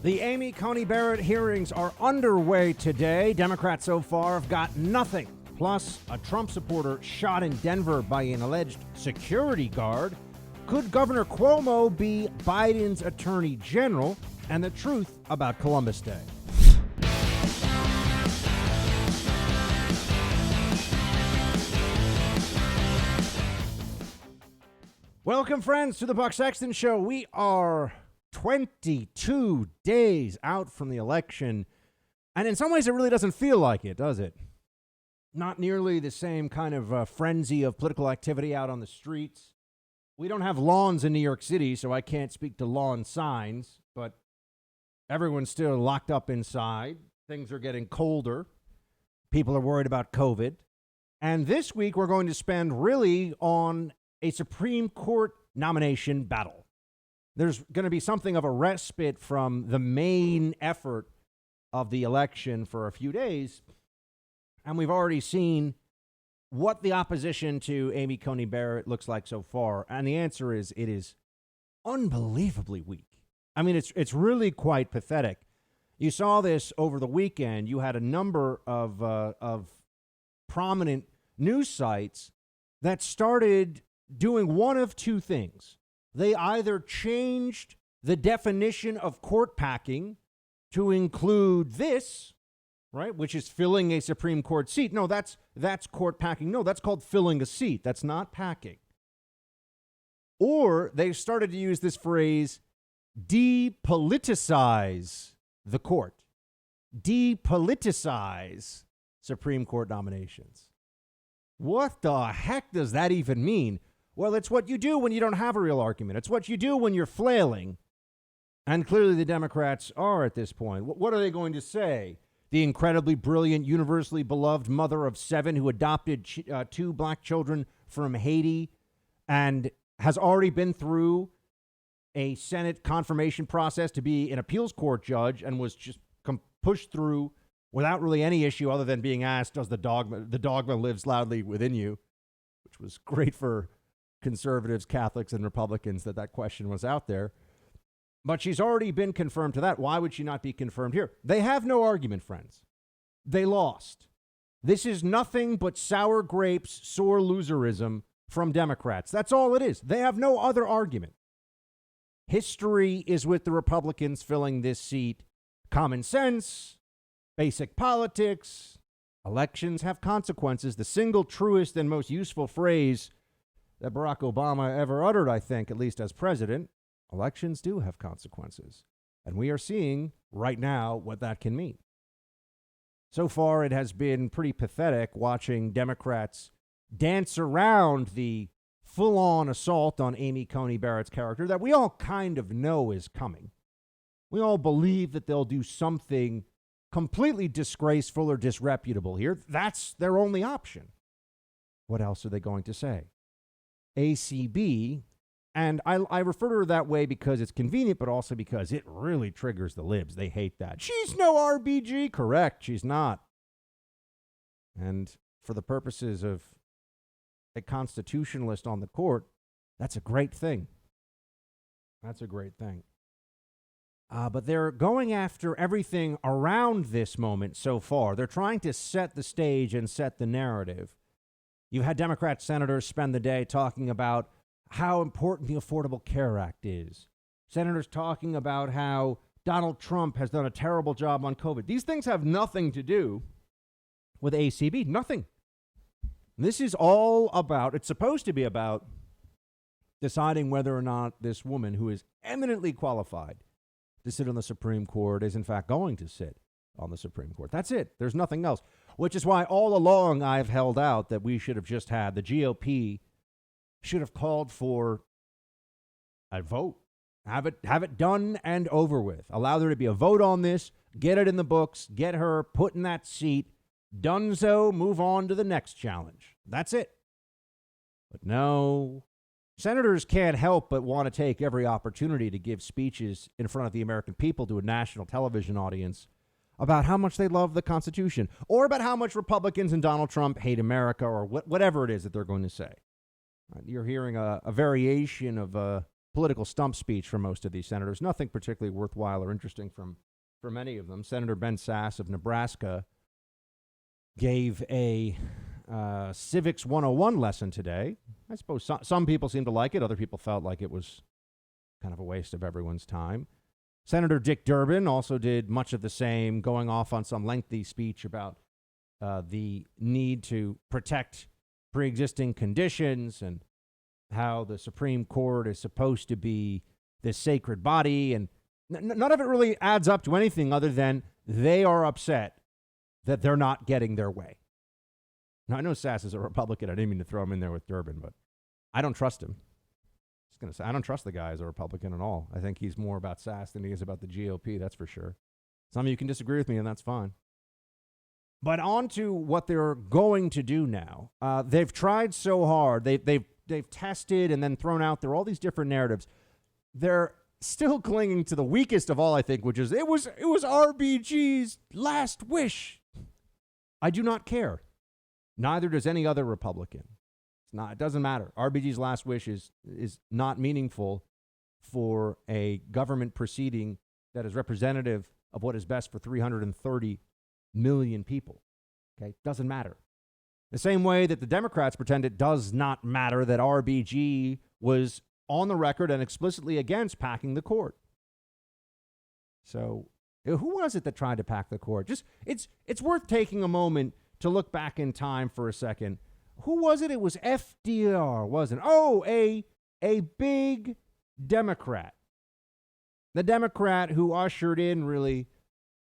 The Amy Coney Barrett hearings are underway today. Democrats so far have got nothing. Plus, a Trump supporter shot in Denver by an alleged security guard. Could Governor Cuomo be Biden's attorney general? And the truth about Columbus Day. Welcome, friends, to the Buck Sexton Show. We are 22 days out from the election, and in some ways it really doesn't feel like it, does it? Not nearly the same kind of frenzy of political activity out on the streets. We don't have lawns in New York City, so I can't speak to lawn signs, but everyone's still locked up inside. Things are getting colder. People are worried about COVID. And this week we're going to spend really on a Supreme Court nomination battle. There's going to be something of a respite from the main effort of the election for a few days. And we've already seen what the opposition to Amy Coney Barrett looks like so far. And the answer is it is unbelievably weak. I mean, it's really quite pathetic. You saw this over the weekend. You had a number of prominent news sites that started doing one of two things. They either changed the definition of court packing to include this, right, which is filling a Supreme Court seat. No, that's court packing. No, that's called filling a seat. That's not packing. Or they started to use this phrase, depoliticize the court. Depoliticize Supreme Court nominations. What the heck does that even mean? Well, it's what you do when you don't have a real argument. It's what you do when you're flailing. And clearly the Democrats are at this point. What are they going to say? The incredibly brilliant, universally beloved mother of 7 who adopted 2 black children from Haiti and has already been through a Senate confirmation process to be an appeals court judge and was just pushed through without really any issue other than being asked, does the dogma lives loudly within you? Which was great for conservatives, Catholics, and Republicans that question was out there. But she's already been confirmed to that. Why would she not be confirmed here? They have no argument, friends. They lost. This is nothing but sour grapes, sore loserism from Democrats. That's all it is. They have no other argument. History is with the Republicans filling this seat. Common sense, basic politics, elections have consequences. The single truest and most useful phrase that Barack Obama ever uttered, I think, at least as president, elections do have consequences. And we are seeing right now what that can mean. So far, it has been pretty pathetic watching Democrats dance around the full-on assault on Amy Coney Barrett's character that we all kind of know is coming. We all believe that they'll do something completely disgraceful or disreputable here. That's their only option. What else are they going to say? ACB, and I refer to her that way because it's convenient, but also because it really triggers the libs. They hate that. She's no RBG. Correct, she's not. And for the purposes of a constitutionalist on the court, that's a great thing. That's a great thing. But they're going after everything around this moment so far. They're trying to set the stage and set the narrative. You've had Democrat senators spend the day talking about how important the Affordable Care Act is. Senators talking about how Donald Trump has done a terrible job on COVID. These things have nothing to do with ACB. Nothing. This is all about, it's supposed to be about deciding whether or not this woman, who is eminently qualified to sit on the Supreme Court, is in fact going to sit on the Supreme Court. That's it. There's nothing else. Which is why all along I've held out that we should have just had, the GOP should have called for a vote. Have it done and over with. Allow there to be a vote on this. Get it in the books. Get her put in that seat. Donezo, move on to the next challenge. That's it. But no, senators can't help but want to take every opportunity to give speeches in front of the American people to a national television audience about how much they love the Constitution or about how much Republicans and Donald Trump hate America or whatever it is that they're going to say. You're hearing a variation of political stump speech from most of these senators. Nothing particularly worthwhile or interesting from many of them. Senator Ben Sasse of Nebraska gave a civics 101 lesson today. I suppose some people seemed to like it. Other people felt like it was kind of a waste of everyone's time. Senator Dick Durbin also did much of the same, going off on some lengthy speech about the need to protect pre-existing conditions and how the Supreme Court is supposed to be this sacred body. And none of it really adds up to anything other than they are upset that they're not getting their way. Now, I know Sasse is a Republican. I didn't mean to throw him in there with Durbin, but I don't trust him. Just going to say, I don't trust the guy as a Republican at all. I think he's more about Sasse than he is about the GOP, that's for sure. Some of you can disagree with me, and that's fine. But on to what they're going to do now. They've tried so hard. They've tested and then thrown out there all these different narratives. They're still clinging to the weakest of all, I think, which is it was RBG's last wish. I do not care. Neither does any other Republican. It doesn't matter. RBG's last wish is not meaningful for a government proceeding that is representative of what is best for 330 million people. Okay? Doesn't matter. The same way that the Democrats pretend it does not matter that RBG was on the record and explicitly against packing the court. So, who was it that tried to pack the court? It's worth taking a moment to look back in time for a second. Who was it? It was FDR, wasn't it? Oh, a big Democrat. The Democrat who ushered in really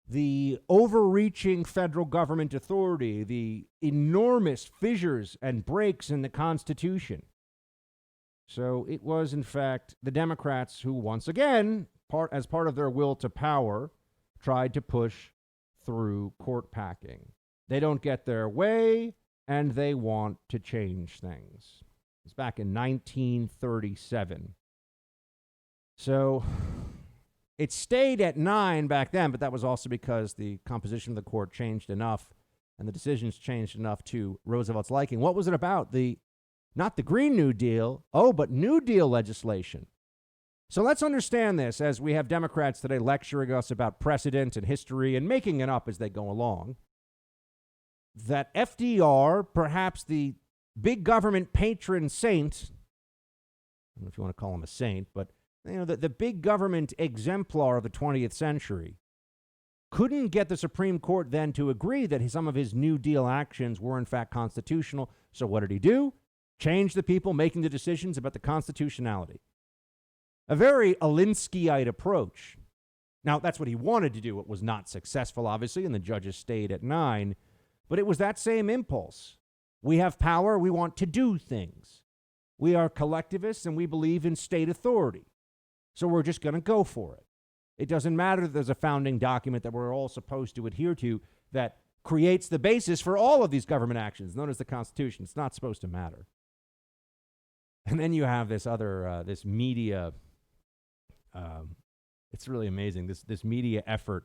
the overreaching federal government authority, the enormous fissures and breaks in the Constitution. So it was, in fact, the Democrats who, once again, as part of their will to power, tried to push through court packing. They don't get their way, and they want to change things. It's back in 1937. So it stayed at 9 back then, but that was also because the composition of the court changed enough and the decisions changed enough to Roosevelt's liking. What was it about? Not the Green New Deal, but New Deal legislation. So let's understand this as we have Democrats today lecturing us about precedent and history and making it up as they go along. That FDR, perhaps the big government patron saint, I don't know if you want to call him a saint, but the big government exemplar of the 20th century, couldn't get the Supreme Court then to agree that some of his New Deal actions were in fact constitutional. So what did he do? Change the people making the decisions about the constitutionality. A very Alinskyite approach. Now, that's what he wanted to do. It was not successful, obviously, and the judges stayed at 9. But it was that same impulse. We have power. We want to do things. We are collectivists, and we believe in state authority. So we're just going to go for it. It doesn't matter that there's a founding document that we're all supposed to adhere to that creates the basis for all of these government actions, known as the Constitution. It's not supposed to matter. And then you have this other, this media, it's really amazing, this media effort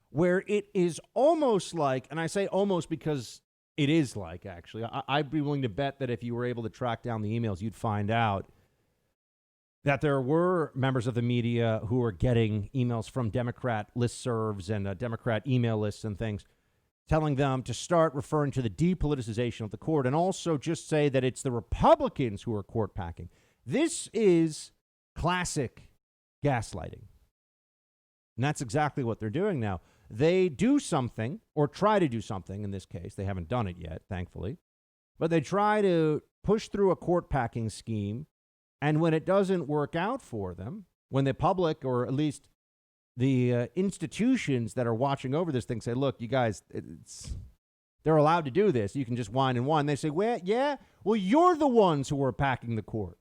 where it is almost like, and I say almost because it is like, actually, I'd be willing to bet that if you were able to track down the emails, you'd find out that there were members of the media who were getting emails from Democrat listservs and Democrat email lists and things, telling them to start referring to the depoliticization of the court and also just say that it's the Republicans who are court packing. This is classic gaslighting. And that's exactly what they're doing now. They do something, or try to do something in this case. They haven't done it yet, thankfully. But they try to push through a court packing scheme. And when it doesn't work out for them, when the public, or at least the institutions that are watching over this thing say, look, you guys, they're allowed to do this. You can just whine and whine. They say, well, yeah, well, you're the ones who are packing the court.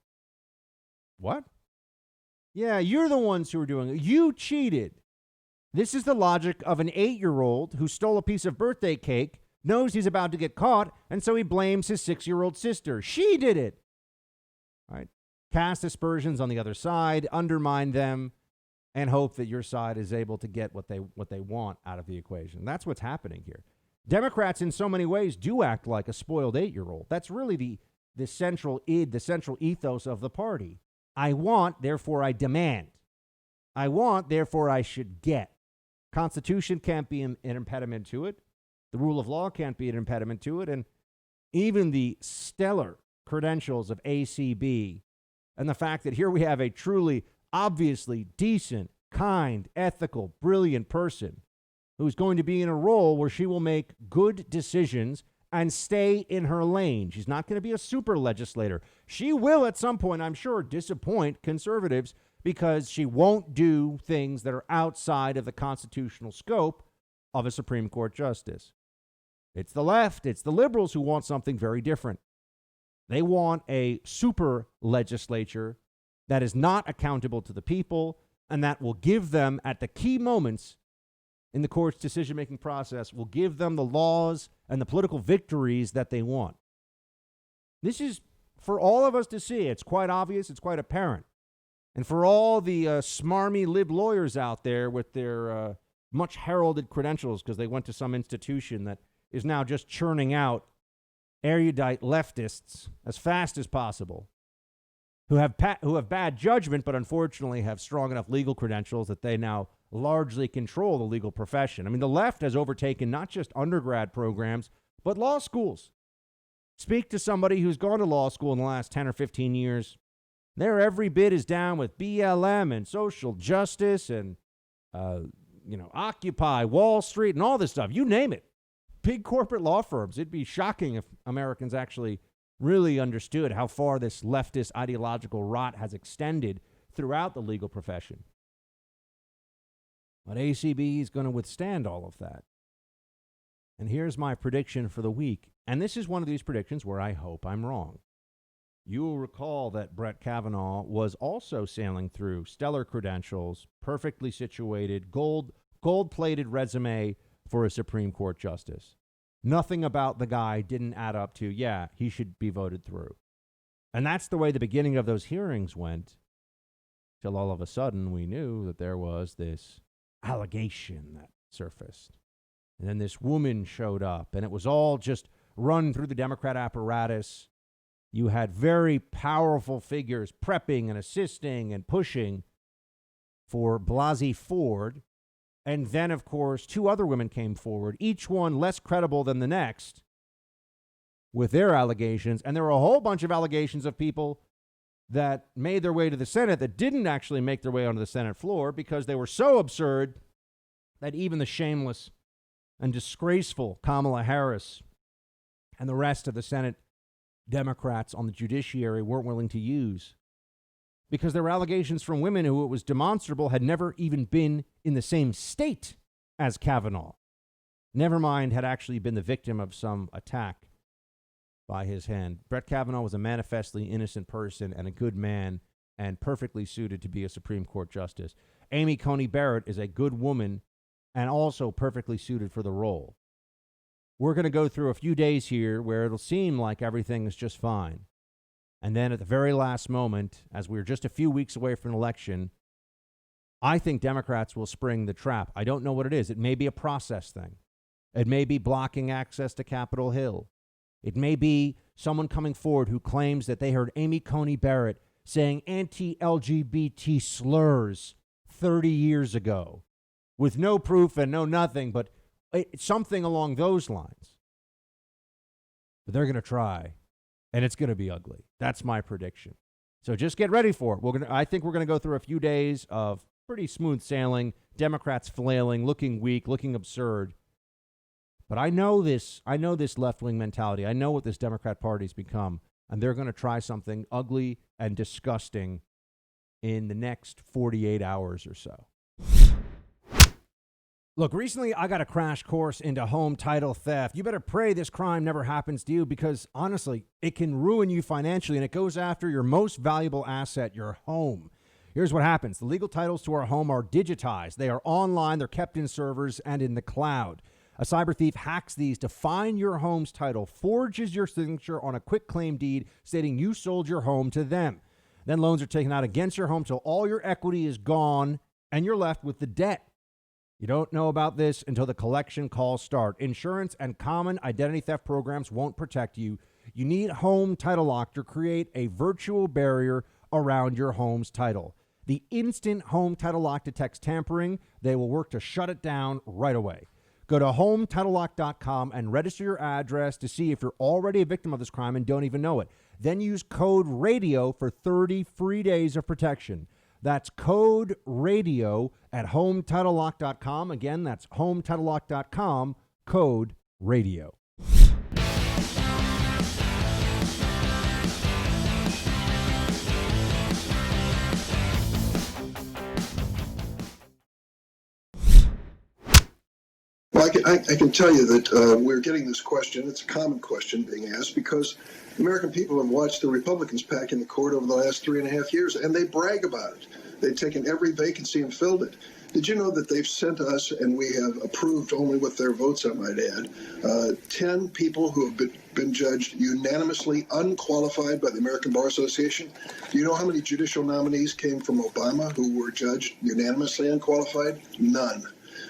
What? Yeah, you're the ones who are doing it. You cheated. This is the logic of an 8-year-old who stole a piece of birthday cake, knows he's about to get caught, and so he blames his 6-year-old sister. She did it. All right. Cast aspersions on the other side, undermine them, and hope that your side is able to get what they want out of the equation. That's what's happening here. Democrats, in so many ways, do act like a spoiled 8-year-old. That's really the central ethos of the party. I want, therefore I demand. I want, therefore I should get. Constitution can't be an impediment to it. The rule of law can't be an impediment to it. And even the stellar credentials of ACB and the fact that here we have a truly, obviously decent, kind, ethical, brilliant person who's going to be in a role where she will make good decisions and stay in her lane. She's not going to be a super legislator. She will at some point, I'm sure, disappoint conservatives because she won't do things that are outside of the constitutional scope of a Supreme Court justice. It's the left, it's the liberals who want something very different. They want a super legislature that is not accountable to the people and that will give them, at the key moments in the court's decision-making process, will give them the laws and the political victories that they want. This is for all of us to see. It's quite obvious. It's quite apparent. And for all the smarmy lib lawyers out there with their much heralded credentials because they went to some institution that is now just churning out erudite leftists as fast as possible, who have bad judgment, but unfortunately have strong enough legal credentials that they now largely control the legal profession. I mean, the left has overtaken not just undergrad programs, but law schools. Speak to somebody who's gone to law school in the last 10 or 15 years. They're every bit as down with BLM and social justice and, Occupy Wall Street and all this stuff. You name it. Big corporate law firms. It'd be shocking if Americans actually really understood how far this leftist ideological rot has extended throughout the legal profession. But ACB is going to withstand all of that. And here's my prediction for the week. And this is one of these predictions where I hope I'm wrong. You will recall that Brett Kavanaugh was also sailing through stellar credentials, perfectly situated, gold-plated resume for a Supreme Court justice. Nothing about the guy didn't add up to, yeah, he should be voted through. And that's the way the beginning of those hearings went, till all of a sudden we knew that there was this allegation that surfaced. And then this woman showed up, and it was all just run through the Democrat apparatus. You had very powerful figures prepping and assisting and pushing for Blasey Ford. And then, of course, two other women came forward, each one less credible than the next, with their allegations. And there were a whole bunch of allegations of people that made their way to the Senate that didn't actually make their way onto the Senate floor because they were so absurd that even the shameless and disgraceful Kamala Harris and the rest of the Senate Democrats on the judiciary weren't willing to use, because there were allegations from women who, it was demonstrable, had never even been in the same state as Kavanaugh. Never mind, had actually been the victim of some attack by his hand. Brett Kavanaugh was a manifestly innocent person and a good man and perfectly suited to be a Supreme Court justice. Amy Coney Barrett is a good woman and also perfectly suited for the role. We're going to go through a few days here where it'll seem like everything is just fine. And then at the very last moment, as we're just a few weeks away from an election, I think Democrats will spring the trap. I don't know what it is. It may be a process thing. It may be blocking access to Capitol Hill. It may be someone coming forward who claims that they heard Amy Coney Barrett saying anti-LGBT slurs 30 years ago with no proof and no nothing, but something along those lines. But they're going to try. And it's going to be ugly. That's my prediction. So just get ready for it. I think we're going to go through a few days of pretty smooth sailing, Democrats flailing, looking weak, looking absurd. But I know this left-wing mentality. I know what this Democrat Party's become. And they're going to try something ugly and disgusting in the next 48 hours or so. Look, recently I got a crash course into home title theft. You better pray this crime never happens to you because, honestly, it can ruin you financially, and it goes after your most valuable asset, your home. Here's what happens. The legal titles to our home are digitized. They are online, they're kept in servers and in the cloud. A cyber thief hacks these to find your home's title, forges your signature on a quitclaim deed stating you sold your home to them. Then loans are taken out against your home till all your equity is gone and you're left with the debt. You don't know about this until the collection calls start. Insurance and common identity theft programs won't protect you. You need Home Title Lock to create a virtual barrier around your home's title. The instant home title lock detects tampering, they will work to shut it down right away. Go to HomeTitleLock.com and register your address to see if you're already a victim of this crime and don't even know it. Then use code RADIO for 30 free days of protection. That's code RADIO at HomeTitleLock.com. Again, that's HomeTitleLock.com, code RADIO. Well, I can tell you that we're getting this question. It's a common question being asked because the American people have watched the Republicans pack in the court over the last 3.5 years, and they brag about it. They've taken every vacancy and filled it. Did you know that they've sent us, and we have approved only with their votes, I might add, 10 people who have been judged unanimously unqualified by the American Bar Association? Do you know how many judicial nominees came from Obama who were judged unanimously unqualified? None.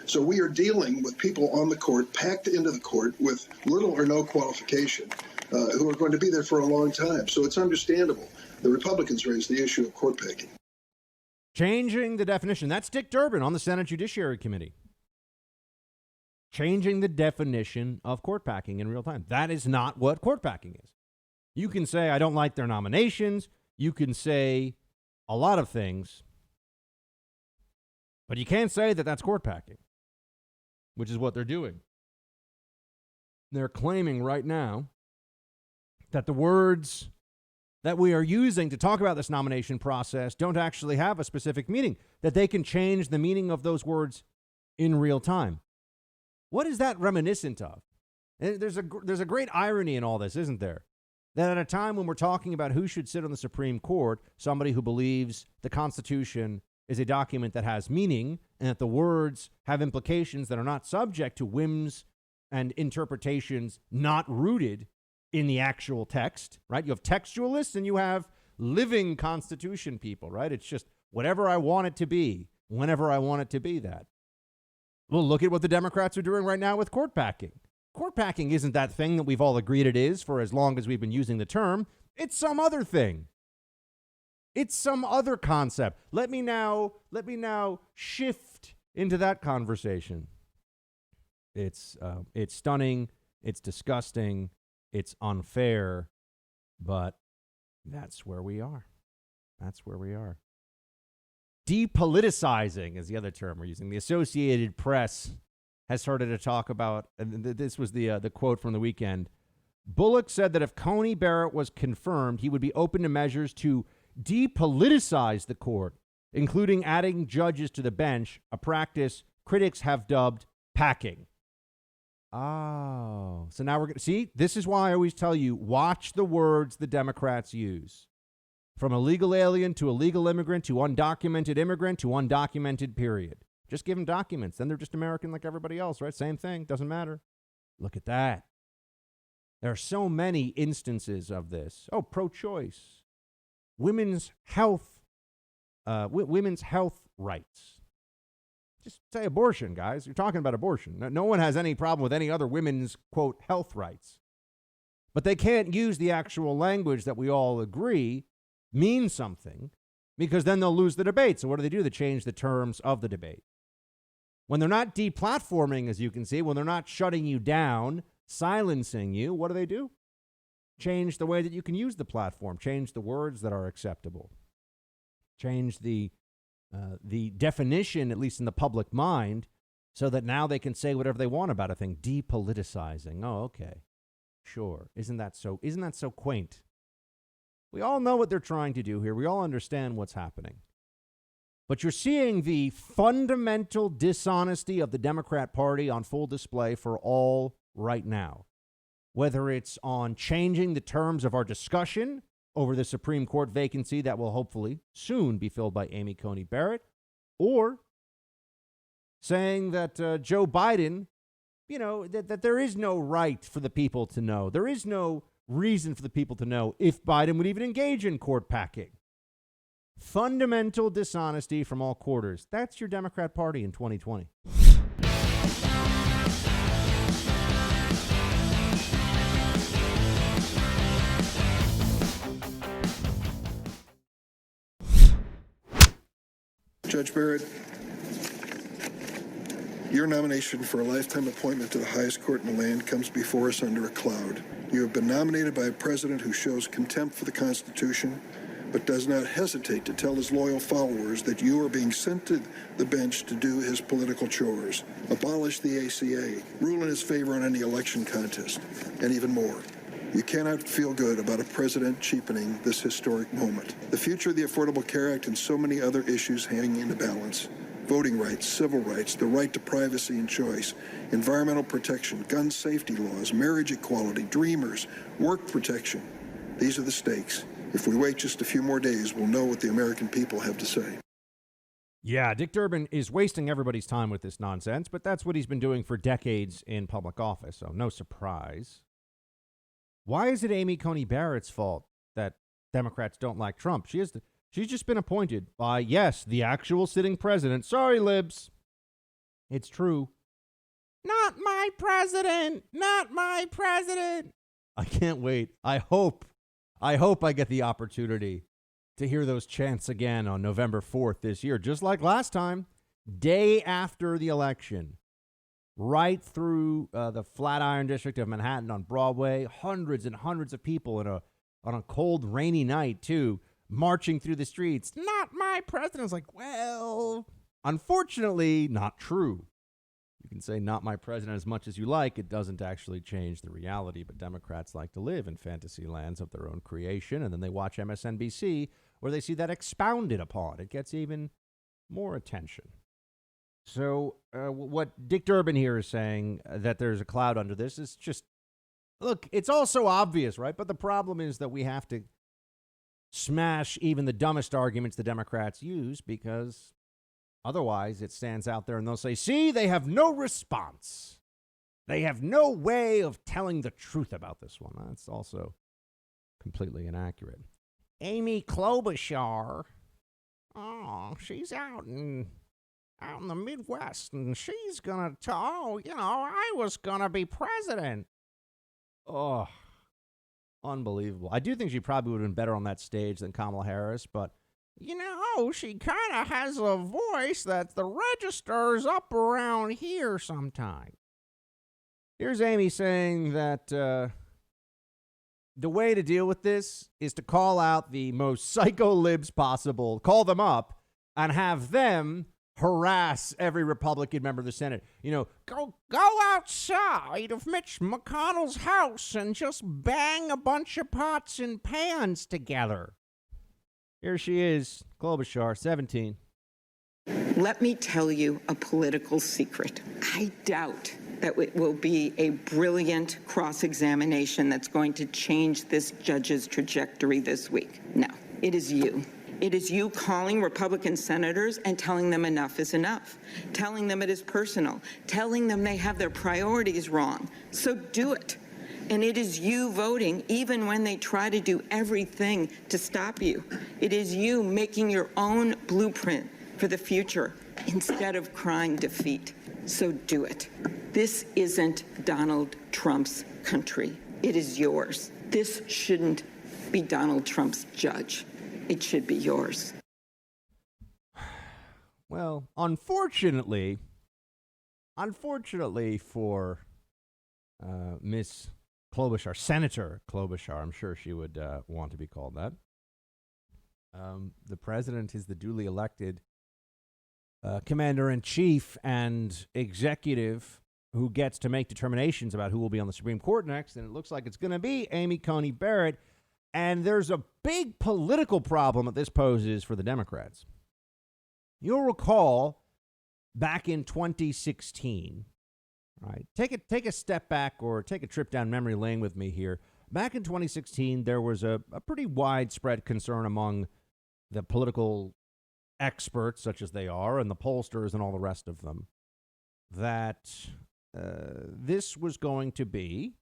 So we are dealing with people on the court, packed into the court with little or no qualification, who are going to be there for a long time. So it's understandable. The Republicans raised the issue of court packing. Changing the definition. That's Dick Durbin on the Senate Judiciary Committee. Changing the definition of court packing in real time. That is not what court packing is. You can say, I don't like their nominations. You can say a lot of things. But you can't say that that's court packing, which is what they're doing. They're claiming right now that the words that we are using to talk about this nomination process don't actually have a specific meaning, that they can change the meaning of those words in real time. What is that reminiscent of? And there's a great irony in all this, isn't there? That at a time when we're talking about who should sit on the Supreme Court, somebody who believes the Constitution is a document that has meaning and that the words have implications that are not subject to whims and interpretations not rooted in the actual text, right? You have textualists and you have living Constitution people, right? It's just whatever I want it to be, whenever I want it to be that. Well, look at what the Democrats are doing right now with court packing. Court packing isn't that thing that we've all agreed it is for as long as we've been using the term. It's some other thing. It's some other concept. Let me now shift into that conversation. It's stunning. It's disgusting. It's unfair. But that's where we are. That's where we are. Depoliticizing is the other term we're using. The Associated Press has started to talk about, and this was the quote from the weekend. Bullock said that if Coney Barrett was confirmed, he would be open to measures to depoliticize the court, including adding judges to the bench, a practice critics have dubbed packing. Oh, so now we're going to see, this is why I always tell you, watch the words the Democrats use. From illegal alien to illegal immigrant to undocumented immigrant to undocumented period. Just give them documents. Then they're just American like everybody else, right? Same thing. Doesn't matter. Look at that. There are so many instances of this. Oh, pro-choice. Women's health rights. Just say abortion, guys. You're talking about abortion. No one has any problem with any other women's, quote, health rights. But they can't use the actual language that we all agree means something, because then they'll lose the debate. So what do? They change the terms of the debate. When they're not deplatforming, as you can see, when they're not shutting you down, silencing you, what do? Change the way that you can use the platform. Change the words that are acceptable. Change the definition, at least in the public mind, so that now they can say whatever they want about a thing. Depoliticizing. Oh, okay. Sure. Isn't that so quaint? We all know what they're trying to do here. We all understand what's happening. But you're seeing the fundamental dishonesty of the Democrat Party on full display for all right now. Whether it's on changing the terms of our discussion over the Supreme Court vacancy that will hopefully soon be filled by Amy Coney Barrett, or saying that Joe Biden, that there is no right for the people to know. There is no reason for the people to know if Biden would even engage in court packing. Fundamental dishonesty from all quarters. That's your Democrat Party in 2020. Judge Barrett, your nomination for a lifetime appointment to the highest court in the land comes before us under a cloud. You have been nominated by a president who shows contempt for the Constitution, but does not hesitate to tell his loyal followers that you are being sent to the bench to do his political chores, abolish the ACA, rule in his favor on any election contest, and even more. You cannot feel good about a president cheapening this historic moment. The future of the Affordable Care Act and so many other issues hang in the balance. Voting rights, civil rights, the right to privacy and choice, environmental protection, gun safety laws, marriage equality, dreamers, work protection. These are the stakes. If we wait just a few more days, we'll know what the American people have to say. Yeah, Dick Durbin is wasting everybody's time with this nonsense, but that's what he's been doing for decades in public office, so no surprise. Why is it Amy Coney Barrett's fault that Democrats don't like Trump? She's just been appointed by, yes, the actual sitting president. Sorry, libs. It's true. Not my president. Not my president. I can't wait. I hope I get the opportunity to hear those chants again on November 4th this year, just like last time, day after the election, right through the Flatiron District of Manhattan on Broadway, hundreds and hundreds of people on a cold, rainy night, too, marching through the streets. Not my president. It's like, well, unfortunately, not true. You can say not my president as much as you like. It doesn't actually change the reality. But Democrats like to live in fantasy lands of their own creation. And then they watch MSNBC where they see that expounded upon. It gets even more attention. So what Dick Durbin here is saying, that there's a cloud under this, is just, look, it's all so obvious, right? But the problem is that we have to smash even the dumbest arguments the Democrats use, because otherwise it stands out there and they'll say, see, they have no response. They have no way of telling the truth about this one. That's also completely inaccurate. Amy Klobuchar, she's out in the Midwest, and she's gonna I was gonna be president. Oh, unbelievable. I do think she probably would have been better on that stage than Kamala Harris, but she kind of has a voice that the register's up around here sometime. Here's Amy saying that the way to deal with this is to call out the most psycho libs possible, call them up, and have them harass every Republican member of the Senate. Go outside of Mitch McConnell's house and just bang a bunch of pots and pans together. Here she is, Klobuchar, 17. Let me tell you a political secret. I doubt that it will be a brilliant cross-examination that's going to change this judge's trajectory this week. No, it is you. It is you calling Republican senators and telling them enough is enough, telling them it is personal, telling them they have their priorities wrong. So do it. And it is you voting even when they try to do everything to stop you. It is you making your own blueprint for the future instead of crying defeat. So do it. This isn't Donald Trump's country. It is yours. This shouldn't be Donald Trump's judge. It should be yours. Well, unfortunately for Miss Klobuchar, Senator Klobuchar, I'm sure she would want to be called that. The president is the duly elected commander-in-chief and executive who gets to make determinations about who will be on the Supreme Court next, and it looks like it's going to be Amy Coney Barrett. And there's a big political problem that this poses for the Democrats. You'll recall back in 2016, right? Take a step back or take a trip down memory lane with me here. Back in 2016, there was a pretty widespread concern among the political experts, such as they are, and the pollsters and all the rest of them, that this was going to be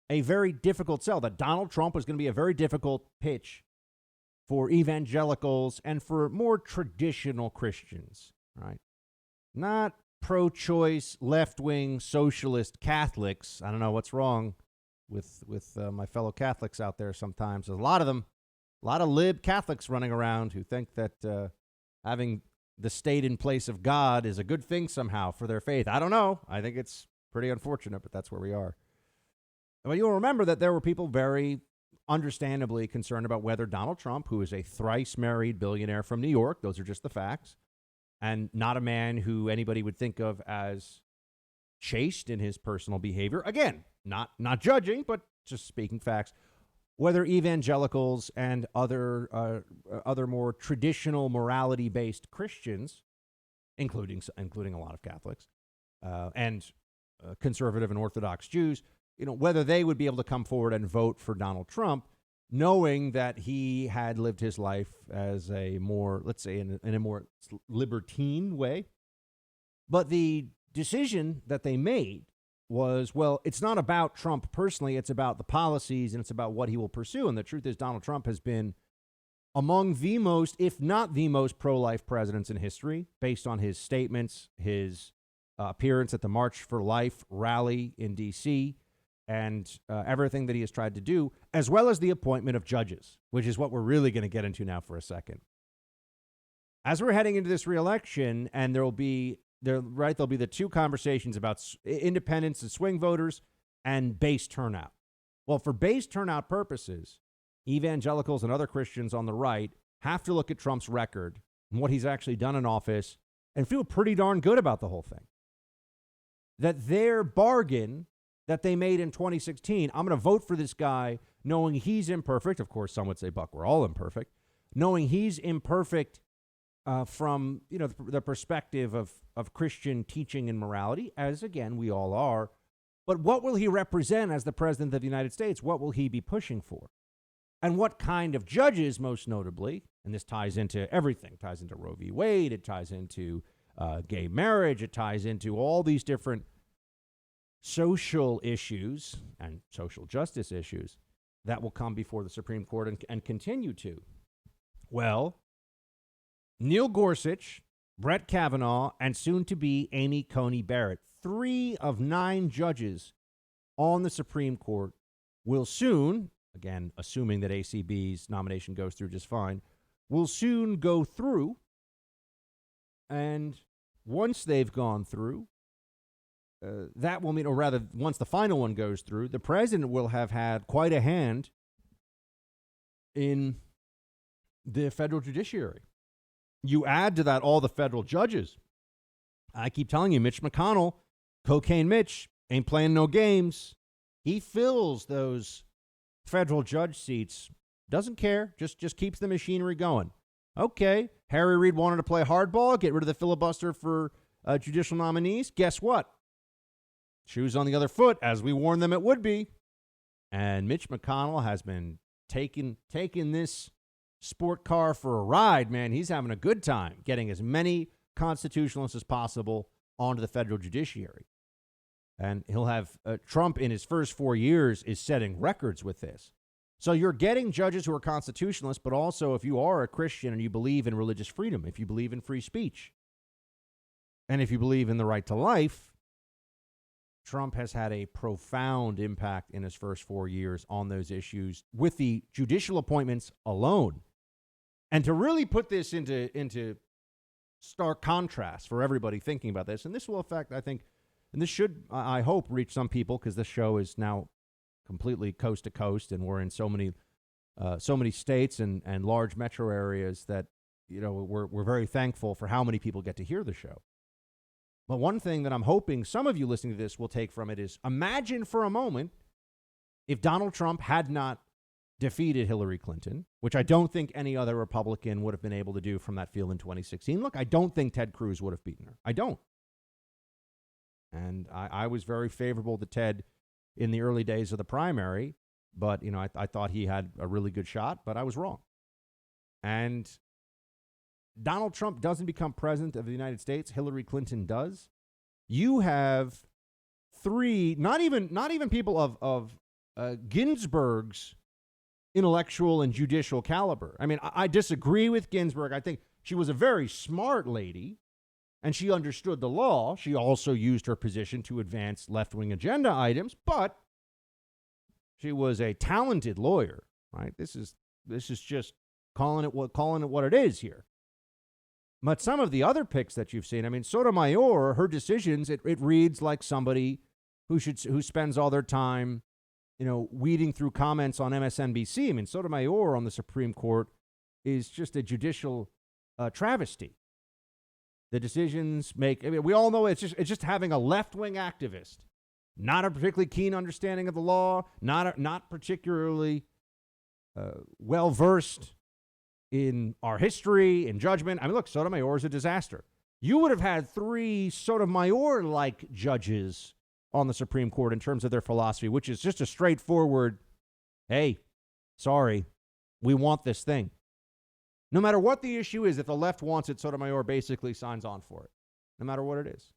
a very difficult sell, that Donald Trump was going to be a very difficult pitch for evangelicals and for more traditional Christians, right? Not pro-choice, left-wing, socialist Catholics. I don't know what's wrong with my fellow Catholics out there sometimes. There's a lot of them, a lot of lib Catholics running around who think that having the state in place of God is a good thing somehow for their faith. I don't know. I think it's pretty unfortunate, but that's where we are. Well, you'll remember that there were people very understandably concerned about whether Donald Trump, who is a thrice married billionaire from New York, those are just the facts, and not a man who anybody would think of as chaste in his personal behavior. Again, not judging, but just speaking facts. Whether evangelicals and other more traditional morality-based Christians, including a lot of Catholics and conservative and Orthodox Jews, whether they would be able to come forward and vote for Donald Trump, knowing that he had lived his life as a more, let's say, in a more libertine way. But the decision that they made was, well, it's not about Trump personally. It's about the policies and it's about what he will pursue. And the truth is Donald Trump has been among the most, if not the most pro-life presidents in history, based on his statements, his appearance at the March for Life rally in D.C., and everything that he has tried to do, as well as the appointment of judges, which is what we're really going to get into now for a second. As we're heading into this reelection, and there'll be the two conversations about independents and swing voters and base turnout. Well, for base turnout purposes, evangelicals and other Christians on the right have to look at Trump's record and what he's actually done in office and feel pretty darn good about the whole thing. That their bargain that they made in 2016, I'm going to vote for this guy knowing he's imperfect. Of course, some would say, Buck, we're all imperfect. Knowing he's imperfect from the perspective of Christian teaching and morality, as, again, we all are. But what will he represent as the president of the United States? What will he be pushing for? And what kind of judges, most notably, and this ties into everything, ties into Roe v. Wade, it ties into gay marriage, it ties into all these different social issues and social justice issues that will come before the Supreme Court and continue to. Well, Neil Gorsuch, Brett Kavanaugh, and soon-to-be Amy Coney Barrett, 3 of 9 judges on the Supreme Court, will soon, again, assuming that ACB's nomination goes through just fine, will soon go through. And once they've gone through, that will mean, or rather, once the final one goes through, the president will have had quite a hand in the federal judiciary. You add to that all the federal judges. I keep telling you, Mitch McConnell, Cocaine Mitch, ain't playing no games. He fills those federal judge seats, doesn't care, just keeps the machinery going. Okay, Harry Reid wanted to play hardball, get rid of the filibuster for judicial nominees. Guess what? Shoes on the other foot, as we warned them it would be. And Mitch McConnell has been taking this sport car for a ride, man. He's having a good time getting as many constitutionalists as possible onto the federal judiciary. And he'll have Trump in his first 4 years is setting records with this. So you're getting judges who are constitutionalists, but also if you are a Christian and you believe in religious freedom, if you believe in free speech, and if you believe in the right to life, Trump has had a profound impact in his first 4 years on those issues with the judicial appointments alone. And to really put this into stark contrast for everybody thinking about this, and this will affect, I think, and this should, I hope, reach some people because this show is now completely coast to coast, and we're in so many states and large metro areas that we're very thankful for how many people get to hear the show. But one thing that I'm hoping some of you listening to this will take from it is imagine for a moment if Donald Trump had not defeated Hillary Clinton, which I don't think any other Republican would have been able to do from that field in 2016. Look, I don't think Ted Cruz would have beaten her. I don't. And I was very favorable to Ted in the early days of the primary, but, I thought he had a really good shot, but I was wrong. And Donald Trump doesn't become president of the United States. Hillary Clinton does. You have 3, not even people of Ginsburg's intellectual and judicial caliber. I mean, I disagree with Ginsburg. I think she was a very smart lady, and she understood the law. She also used her position to advance left-wing agenda items, but she was a talented lawyer, right? This is just calling it what it is here. But some of the other picks that you've seen, I mean, Sotomayor, her decisions, it reads like somebody who spends all their time, weeding through comments on MSNBC. I mean, Sotomayor on the Supreme Court is just a judicial travesty. The decisions we all know it's just having a left-wing activist, not a particularly keen understanding of the law, not particularly well-versed in our history and judgment. I mean, look, Sotomayor is a disaster. You would have had 3 Sotomayor-like judges on the Supreme Court in terms of their philosophy, which is just a straightforward, hey, sorry, we want this thing. No matter what the issue is, if the left wants it, Sotomayor basically signs on for it, no matter what it is.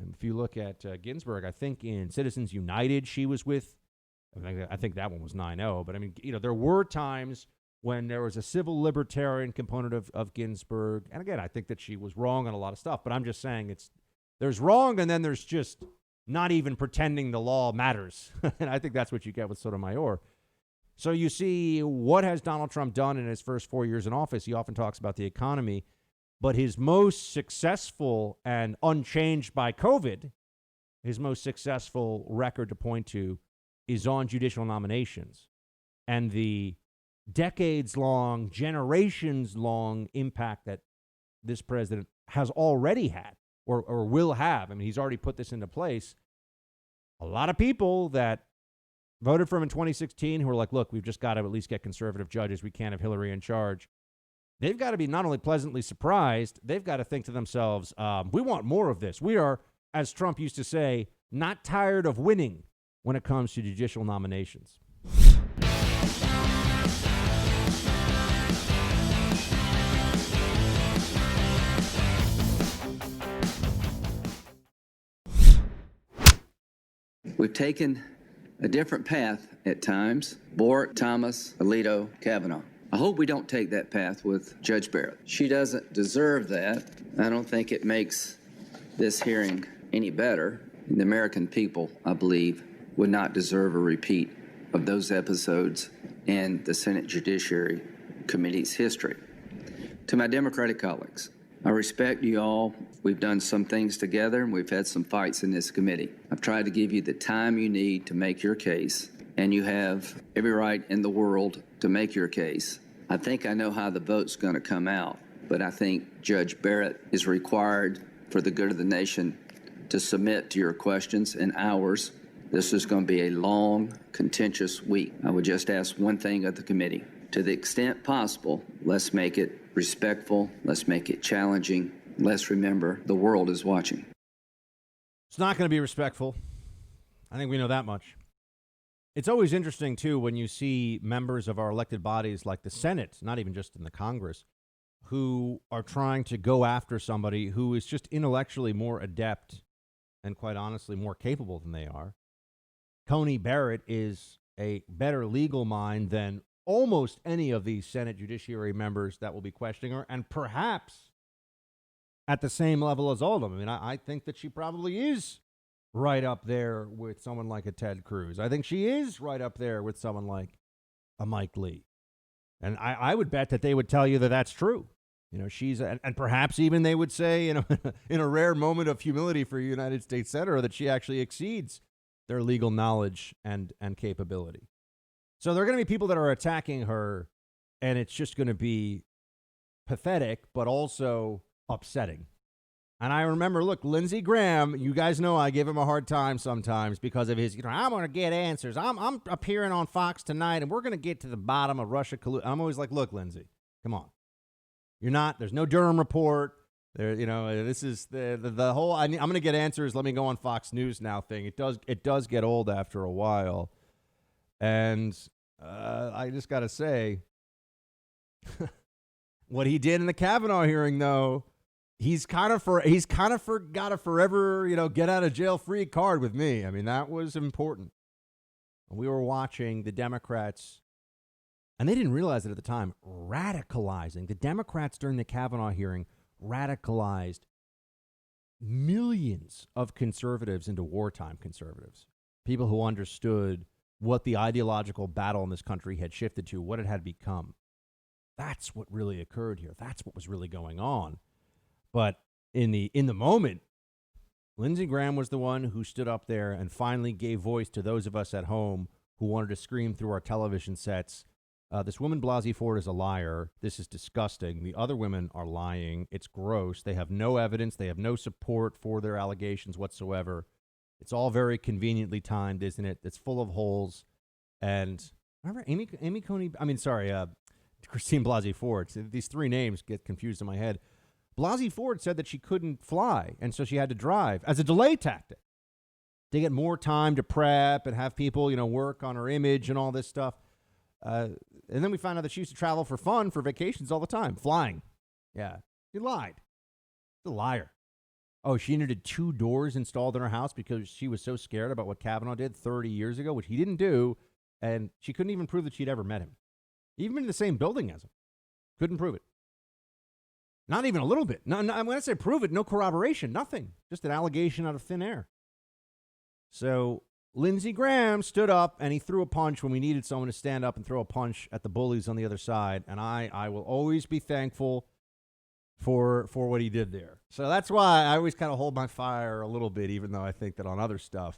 And if you look at Ginsburg, I think in Citizens United, she was with, I think that one was 9-0. But I mean, there were times when there was a civil libertarian component of Ginsburg. And again, I think that she was wrong on a lot of stuff. But I'm just saying there's wrong, and then there's just not even pretending the law matters. And I think that's what you get with Sotomayor. So you see, what has Donald Trump done in his first 4 years in office? He often talks about the economy, but his most successful and unchanged by COVID, his most successful record to point to is on judicial nominations and the decades-long, generations-long impact that this president has already had or will have. I mean, he's already put this into place. A lot of people that voted for him in 2016 who were like, look, we've just got to at least get conservative judges. We can't have Hillary in charge. They've got to be not only pleasantly surprised, they've got to think to themselves, we want more of this. We are, as Trump used to say, not tired of winning when it comes to judicial nominations. We've taken a different path at times. Bork, Thomas, Alito, Kavanaugh. I hope we don't take that path with Judge Barrett. She doesn't deserve that. I don't think it makes this hearing any better. The American people, I believe, would not deserve a repeat of those episodes in the Senate Judiciary Committee's history. To my Democratic colleagues, I respect you all. We've done some things together, and we've had some fights in this committee. I've tried to give you the time you need to make your case, and you have every right in the world to make your case. I think I know how the vote's going to come out, but I think Judge Barrett is required for the good of the nation to submit to your questions and ours. This is going to be a long, contentious week. I would just ask one thing of the committee. To the extent possible, let's make it respectful. Let's make it challenging. Let's remember the world is watching. It's not going to be respectful. I think we know that much. It's always interesting, too, when you see members of our elected bodies like the Senate, not even just in the Congress, who are trying to go after somebody who is just intellectually more adept and, quite honestly, more capable than they are. Coney Barrett is a better legal mind than almost any of these Senate Judiciary members that will be questioning her, and perhaps at the same level as all of them. I mean, I think that she probably is right up there with someone like a Ted Cruz. I think she is right up there with someone like a Mike Lee. And I would bet that they would tell you that that's true. She's, and perhaps even they would say, in a rare moment of humility for a United States Senator, that she actually exceeds their legal knowledge and capability. So there are going to be people that are attacking her, and it's just going to be pathetic, but also upsetting. And I remember, look, Lindsey Graham, you guys know I give him a hard time sometimes because of his, I'm going to get answers. I'm appearing on Fox tonight, and we're going to get to the bottom of Russia collusion. I'm always like, look, Lindsey, come on. You're not, there's no Durham report. There, this is the whole, I'm going to get answers. Let me go on Fox News now thing. It does get old after a while. And I just got to say, what he did in the Kavanaugh hearing, though, he's kind of got a forever, get out of jail free card with me. I mean, that was important. We were watching the Democrats, and they didn't realize it at the time, radicalizing. The Democrats during the Kavanaugh hearing radicalized millions of conservatives into wartime conservatives, people who understood what the ideological battle in this country had shifted to, what it had become. That's what really occurred here. That's what was really going on. But in the moment, Lindsey Graham was the one who stood up there and finally gave voice to those of us at home who wanted to scream through our television sets, this woman Blasey Ford is a liar. This is disgusting. The other women are lying. It's gross. They have no evidence. They have no support for their allegations whatsoever. It's all very conveniently timed, isn't it? It's full of holes. And remember Christine Blasey Ford. These three names get confused in my head. Blasey Ford said that she couldn't fly, and so she had to drive as a delay tactic to get more time to prep and have people, work on her image and all this stuff. And then we found out that she used to travel for fun, for vacations all the time, flying. Yeah, she lied. She's a liar. Oh, she needed 2 doors installed in her house because she was so scared about what Kavanaugh did 30 years ago, which he didn't do, and she couldn't even prove that she'd ever met him. Even in the same building as him. Couldn't prove it. Not even a little bit. No, when I say prove it, no corroboration, nothing. Just an allegation out of thin air. So Lindsey Graham stood up and he threw a punch when we needed someone to stand up and throw a punch at the bullies on the other side. And I will always be thankful for what he did there. So that's why I always kind of hold my fire a little bit, even though I think that on other stuff,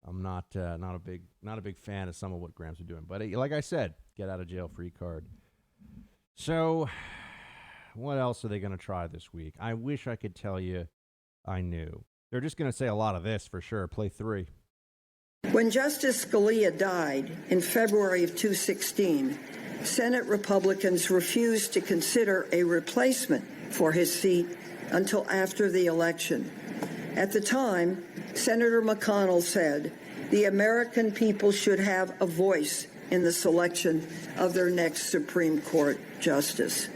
I'm not a big fan of some of what Graham's been doing. But like I said, get out of jail free card. So what else are they going to try this week? I wish I could tell you I knew. They're just going to say a lot of this for sure. Play 3. When Justice Scalia died in February of 2016, Senate Republicans refused to consider a replacement for his seat until after the election. At the time, Senator McConnell said, "The American people should have a voice in the selection of their next Supreme Court justice."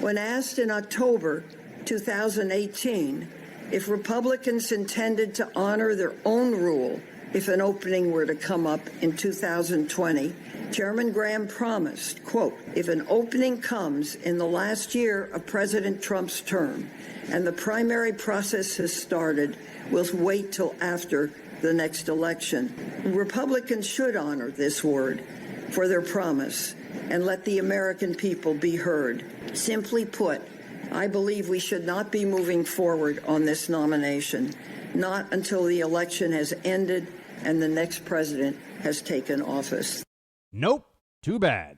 When asked in October 2018 if Republicans intended to honor their own rule if an opening were to come up in 2020, Chairman Graham promised, quote, "If an opening comes in the last year of President Trump's term and the primary process has started, we'll wait till after the next election." Republicans should honor this word for their promise and let the American people be heard. Simply put, I believe we should not be moving forward on this nomination, not until the election has ended and the next president has taken office. Nope. Too bad.